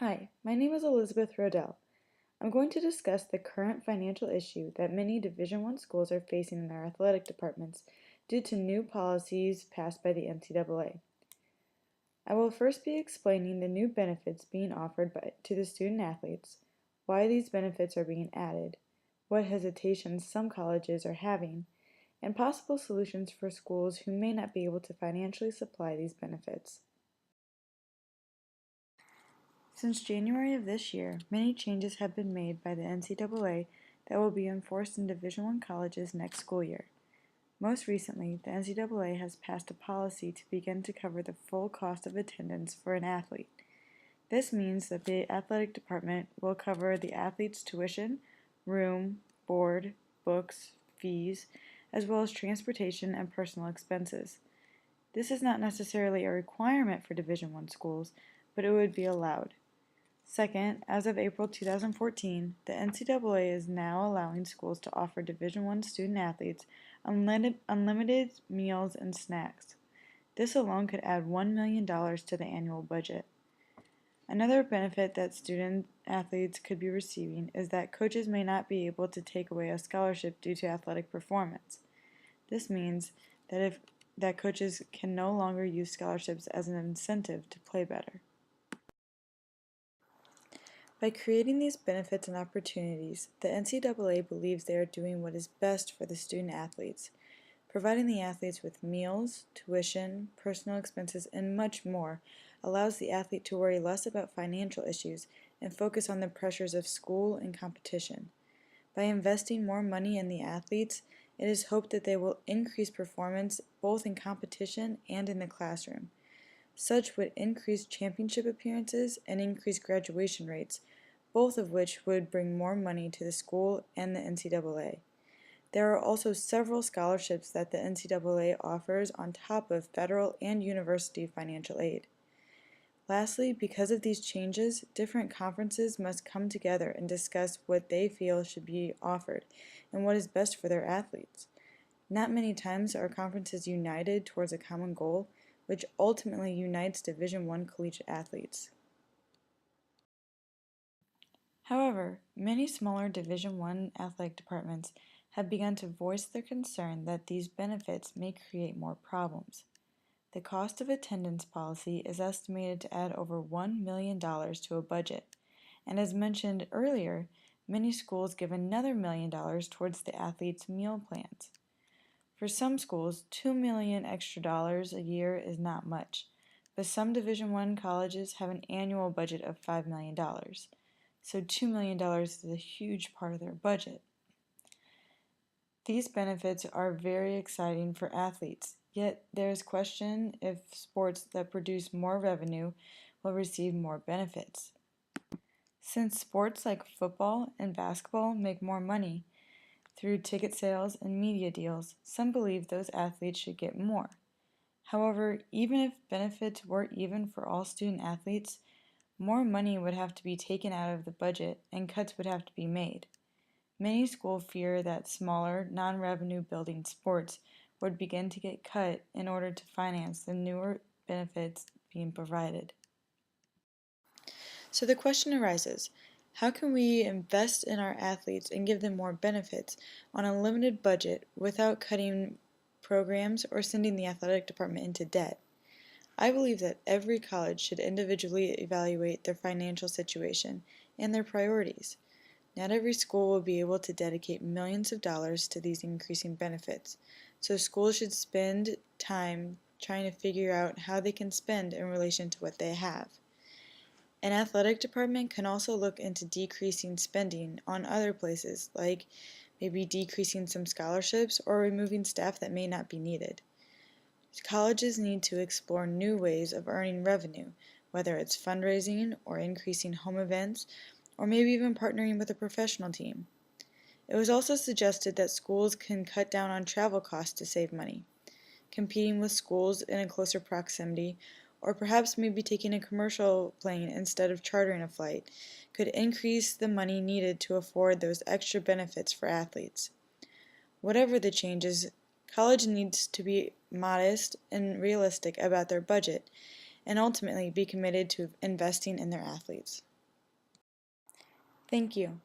Hi, my name is Elizabeth Rodell. I'm going to discuss the current financial issue that many Division I schools are facing in their athletic departments due to new policies passed by the NCAA. I will first be explaining the new benefits being offered to the student athletes, why these benefits are being added, what hesitations some colleges are having, and possible solutions for schools who may not be able to financially supply these benefits. Since January of this year, many changes have been made by the NCAA that will be enforced in Division I colleges next school year. Most recently, the NCAA has passed a policy to begin to cover the full cost of attendance for an athlete. This means that the athletic department will cover the athlete's tuition, room, board, books, fees, as well as transportation and personal expenses. This is not necessarily a requirement for Division I schools, but it would be allowed. Second, as of April 2014, the NCAA is now allowing schools to offer Division I student athletes unlimited meals and snacks. This alone could add $1 million to the annual budget. Another benefit that student athletes could be receiving is that coaches may not be able to take away a scholarship due to athletic performance. This means that coaches can no longer use scholarships as an incentive to play better. By creating these benefits and opportunities, the NCAA believes they are doing what is best for the student athletes, providing the athletes with meals, tuition, personal expenses, and much more allows the athlete to worry less about financial issues and focus on the pressures of school and competition. By investing more money in the athletes, it is hoped that they will increase performance both in competition and in the classroom. Such would increase championship appearances and increase graduation rates, both of which would bring more money to the school and the NCAA. There are also several scholarships that the NCAA offers on top of federal and university financial aid. Lastly, because of these changes, different conferences must come together and discuss what they feel should be offered and what is best for their athletes. Not many times are conferences united towards a common goal, which ultimately unites Division I collegiate athletes. However, many smaller Division I athletic departments have begun to voice their concern that these benefits may create more problems. The cost of attendance policy is estimated to add over $1 million to a budget, and as mentioned earlier, many schools give another $1 million towards the athletes' meal plans. For some schools, $2 million extra dollars a year is not much, but some Division I colleges have an annual budget of $5 million, so $2 million is a huge part of their budget. These benefits are very exciting for athletes, yet there is question if sports that produce more revenue will receive more benefits. Since sports like football and basketball make more money through ticket sales and media deals, some believe those athletes should get more. However, even if benefits were even for all student athletes, more money would have to be taken out of the budget and cuts would have to be made. Many schools fear that smaller, non-revenue building sports would begin to get cut in order to finance the newer benefits being provided. So the question arises, how can we invest in our athletes and give them more benefits on a limited budget without cutting programs or sending the athletic department into debt? I believe that every college should individually evaluate their financial situation and their priorities. Not every school will be able to dedicate millions of dollars to these increasing benefits, so schools should spend time trying to figure out how they can spend in relation to what they have. An athletic department can also look into decreasing spending on other places, like maybe decreasing some scholarships or removing staff that may not be needed. Colleges need to explore new ways of earning revenue, whether it's fundraising or increasing home events, or maybe even partnering with a professional team. It was also suggested that schools can cut down on travel costs to save money, competing with schools in a closer proximity, or perhaps maybe taking a commercial plane instead of chartering a flight, could increase the money needed to afford those extra benefits for athletes. Whatever the changes, college needs to be modest and realistic about their budget, and ultimately be committed to investing in their athletes. Thank you.